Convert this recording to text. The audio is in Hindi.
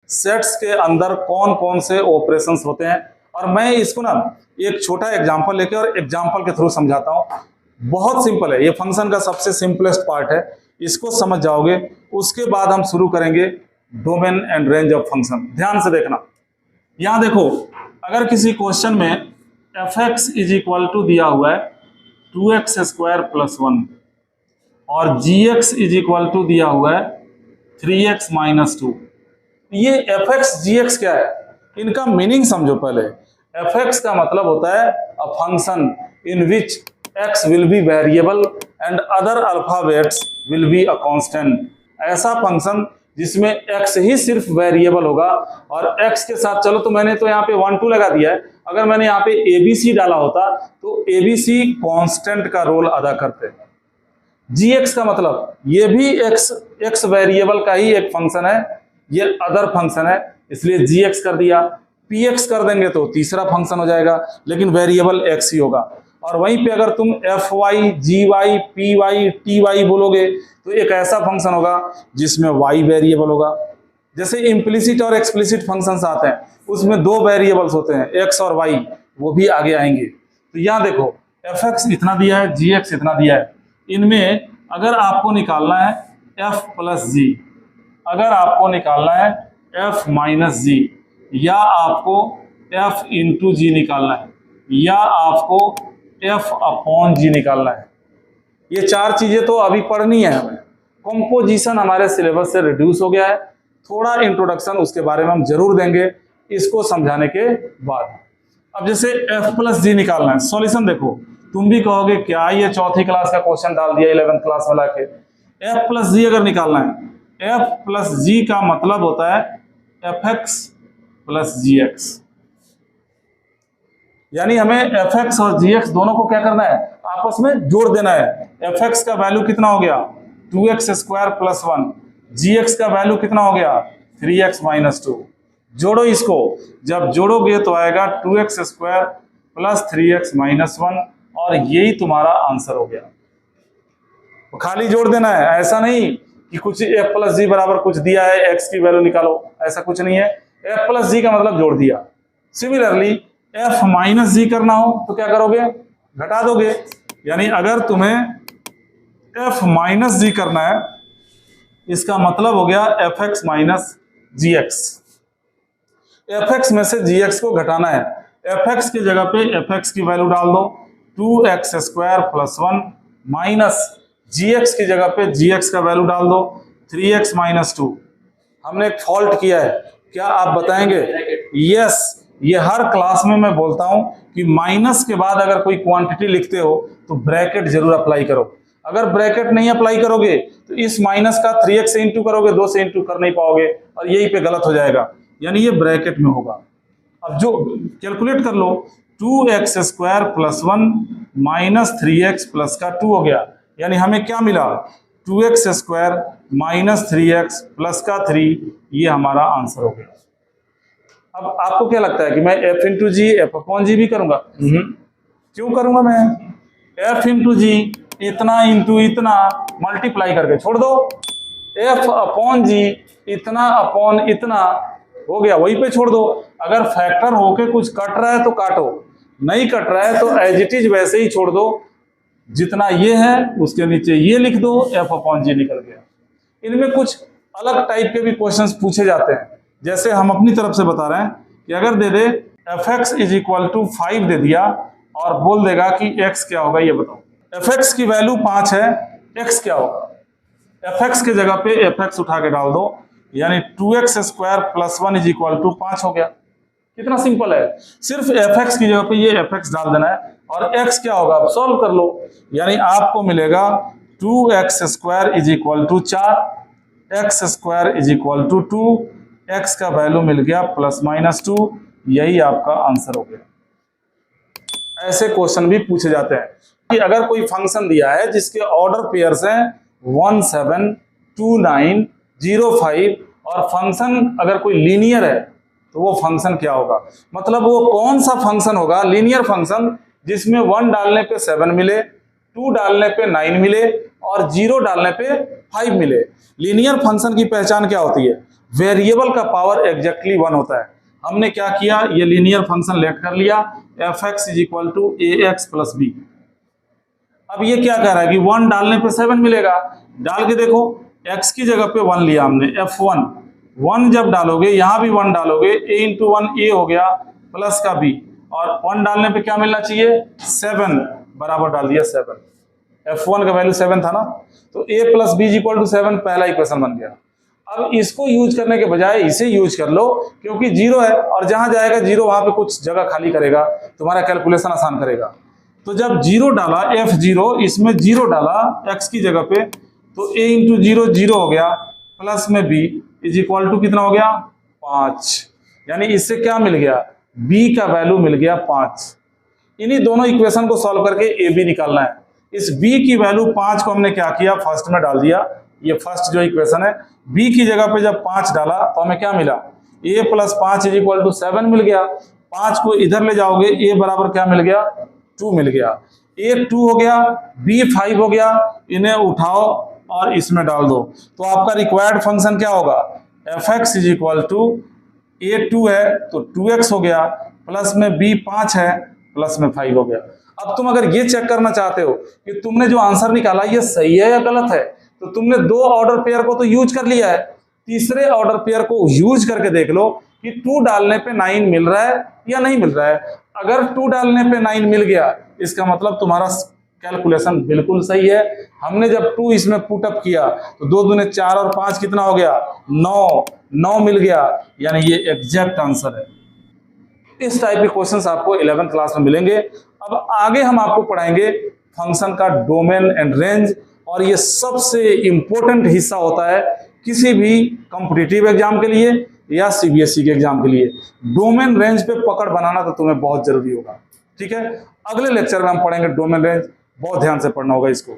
सेट्स के अंदर कौन कौन से ऑपरेशंस होते हैं। और मैं इसको ना एक छोटा एग्जांपल लेके और एग्जांपल के थ्रू समझाता हूँ। बहुत सिंपल है, ये फंक्शन का सबसे सिंपलेस्ट पार्ट है, इसको समझ जाओगे उसके बाद हम शुरू करेंगे domain and range of function. ध्यान से देखना, यहां देखो अगर किसी क्वेश्चन में f(x) इज इक्वल टू दिया हुआ है 2x स्क्वायर प्लस 1 और gx इज इक्वल टू दिया हुआ है 3x माइनस 2, ये fx gx क्या है, इनका मीनिंग समझो पहले। fx का मतलब होता है a function in which x will be variable and other alphabets will be a constant. ऐसा फंक्शन जिसमें x ही सिर्फ वेरिएबल होगा और x के साथ, चलो तो मैंने तो यहाँ पे 1 2 लगा दिया है, अगर मैंने यहाँ पे abc डाला होता तो abc कांस्टेंट का रोल अदा करते। gx का मतलब ये भी x वेरिएबल का ही एक फंक्शन है, ये अदर फंक्शन है इसलिए gx कर दिया। px कर देंगे तो तीसरा फंक्शन हो जाएगा लेकिन वेरिएबल x ही होगा। और वहीं पे अगर तुम fy gy py ty बोलोगे तो एक ऐसा फंक्शन होगा जिसमें y वेरिएबल होगा। जैसे इम्प्लिसिट और एक्सप्लिसिट फंक्शंस आते हैं उसमें 2 वेरिएबल्स होते हैं x और y, वो भी आगे आएंगे। तो यहाँ देखो fx इतना दिया है, gx इतना दिया है, इनमें अगर आपको निकालना है f प्लस g, अगर आपको निकालना है f माइनस g, या आपको f इंटू जी निकालना है, या आपको f अपॉन जी निकालना है, ये 4 चीजें तो अभी पढ़नी है हमें। कंपोजिशन हमारे सिलेबस से रिड्यूस हो गया है, थोड़ा इंट्रोडक्शन उसके बारे में हम जरूर देंगे इसको समझाने के बाद। अब जैसे f प्लस जी निकालना है, सॉल्यूशन देखो, तुम भी कहोगे क्या ये चौथी क्लास का क्वेश्चन डाल दिया 11th क्लास में लाके। f प्लस जी अगर निकालना है, f प्लस जी का मतलब होता है fx प्लस gx, यानी हमें fx और gx दोनों को क्या करना है, आपस में जोड़ देना है। fx का वैल्यू कितना हो गया 2x स्क्वायर प्लस 1, gx का वैल्यू कितना हो गया 3x माइनस 2। जोड़ो इसको, जब जोड़ोगे तो आएगा 2x square plus 3x minus 1 और यही तुम्हारा आंसर हो गया। तो खाली जोड़ देना है, ऐसा नहीं कि कुछ f प्लस जी बराबर कुछ दिया है x की वैल्यू निकालो, ऐसा कुछ नहीं है। f प्लस जी का मतलब जोड़ दिया। सिमिलरली f माइनस जी करना हो तो क्या करोगे, घटा दोगे। यानी अगर तुम्हें f माइनस जी करना है इसका मतलब हो गया fx माइनस gx, fx में से gx को घटाना है। fx की जगह पे fx की वैल्यू डाल दो 2x square plus 1 minus gx की जगह पे gx का वैल्यू डाल दो 3x माइनस 2। हमने एक फॉल्ट किया है, क्या आप बताएंगे? यस, ये हर क्लास में मैं बोलता हूं कि माइनस के बाद अगर कोई क्वांटिटी लिखते हो तो ब्रैकेट जरूर अप्लाई करो। अगर ब्रैकेट नहीं अप्लाई करोगे तो इस माइनस का 3x से इंटू करोगे, 2 से इंटू कर नहीं पाओगे और यही पे गलत हो जाएगा, यानी ये ब्रैकेट में होगा। अब जो कैलकुलेट कर लो, 2x square plus 1 minus 3x plus का 2 हो गया, यानी हमें क्या मिला 2x square minus 3x plus का 3, ये हमारा आंसर हो गया। अब आपको क्या लगता है कि मैं f इंटू जी एफ अपॉन जी भी करूंगा? क्यों करूंगा मैं? f इंटू जी इतना इंटू इतना मल्टीप्लाई करके छोड़ दो, f अपॉन जी इतना अपॉन इतना हो गया, वहीं पे छोड़ दो। अगर फैक्टर होके कुछ कट रहा है तो काटो, नहीं कट रहा है तो एज इट इज वैसे ही छोड़ दो, जितना ये है उसके नीचे ये लिख दो, f अपॉन जी निकल गया। इनमें कुछ अलग टाइप के भी क्वेश्चंस पूछे जाते हैं, जैसे हम अपनी तरफ से बता रहे हैं कि अगर दे दे fx इज इक्वल टू 5 दे दिया और बोल देगा कि x क्या होगा, ये बताओ। fx की वैल्यू 5 है, x क्या होगा? fx के जगह पे fx उठा के डाल दो, यानी 2x square plus 1 is equal to 5 हो गया। कितना सिंपल है, सिर्फ fx की जगह पे ये fx डाल देना है और x क्या होगा अब सॉल्व कर लो, यानी आपको मिलेगा 2x square is equal to 4, x square is equal to 2, x का वैल्यू मिल गया प्लस माइनस 2, यही आपका आंसर हो गया। ऐसे क्वेश्चन भी पूछे जाते हैं कि अगर कोई फंक्शन दिया है जिसके ऑर्डर पेयर्स हैं 1 7 2 9 0 5 और फंक्शन अगर कोई लीनियर है तो वो फंक्शन क्या होगा, मतलब वो कौन सा फंक्शन होगा लीनियर फंक्शन जिसमें 1 डालने पे 7 मिले, 2 डालने पे 9 मिले और 0 डालने पे 5 मिले। लीनियर फंक्शन की पहचान क्या होती है? वेरिएबल का पावर एग्जैक्टली 1 होता है। हमने क्या किया, ये लीनियर फंक्शन लेट कर लिया, F X is equal to A X plus B. अब ये क्या कह रहा है कि 1 डालने पे 7 मिलेगा। डाल के देखो, x की जगह पे 1 लिया हमने, f1 1 जब डालोगे यहां भी 1 डालोगे, a इंटू 1 a हो गया प्लस का b, और 1 डालने पे क्या मिलना चाहिए 7, बराबर डाल दिया 7। f1 का वैल्यू 7 था ना, तो a plus B equal to 7 पहला इक्वेशन बन गया। अब इसको यूज करने के बजाय इसे यूज कर लो, क्योंकि 0 है और जहां जाएगा 0 वहां पे कुछ जगह खाली करेगा, तुम्हारा कैलकुलेशन आसान करेगा। तो जब 0 डाला f0, इसमें 0 डाला x की जगह पे, तो a इंटू 0 0 हो गया, प्लस में b इज इक्वल टू कितना हो गया 5। यानी इससे क्या मिल गया, b का वैल्यू मिल गया 5। इन्हीं दोनों इक्वेशन को सॉल्व करके a b निकालना है। इस b की वैल्यू 5 को हमने क्या किया, फर्स्ट में डाल दिया। ये फर्स्ट जो इक्वेशन है, b की जगह पे जब 5 डाला तो हमें क्या मिला, a plus 5 is equal to 7 मिल गया। 5 को इधर ले जाओगे, a बराबर क्या मिल गया 2 मिल गया। a 2 हो गया, b 5 हो गया, इन्हें उठाओ और इसमें डाल दो, तो आपका रिक्वायर्ड फंक्शन क्या होगा, F X is equal to a 2 है तो 2x हो गया, प्लस में b 5 है, प्लस में 5 हो गया। अब तुम अगर ये चेक करना चाहते हो कि तुमने जो आंसर निकाला ये सही है या गलत है, तो तुमने 2 ऑर्डर पेयर को तो यूज कर लिया है, तीसरे ऑर्डर पेयर को यूज करके देख लो कि 2 डालने पे 9 मिल रहा है या नहीं मिल रहा है। अगर 2 डालने पे 9 मिल गया, इसका मतलब तुम्हारा कैलकुलेशन बिल्कुल सही है। हमने जब 2 इसमें पुट अप किया तो 2 दूने 4 और 5 कितना हो गया 9 मिल गया, यानी ये एग्जैक्ट आंसर है। इस टाइप के क्वेश्चंस आपको 11th क्लास में मिलेंगे। अब आगे हम आपको पढ़ाएंगे फंक्शन का डोमेन एंड रेंज, और ये सबसे इंपॉर्टेंट हिस्सा होता है किसी भी कॉम्पिटिटिव एग्जाम के लिए या सीबीएसई के एग्जाम के लिए। डोमेन रेंज पे पकड़ बनाना तो तुम्हें बहुत जरूरी होगा, ठीक है। अगले लेक्चर में हम पढ़ेंगे डोमेन रेंज, बहुत ध्यान से पढ़ना होगा इसको।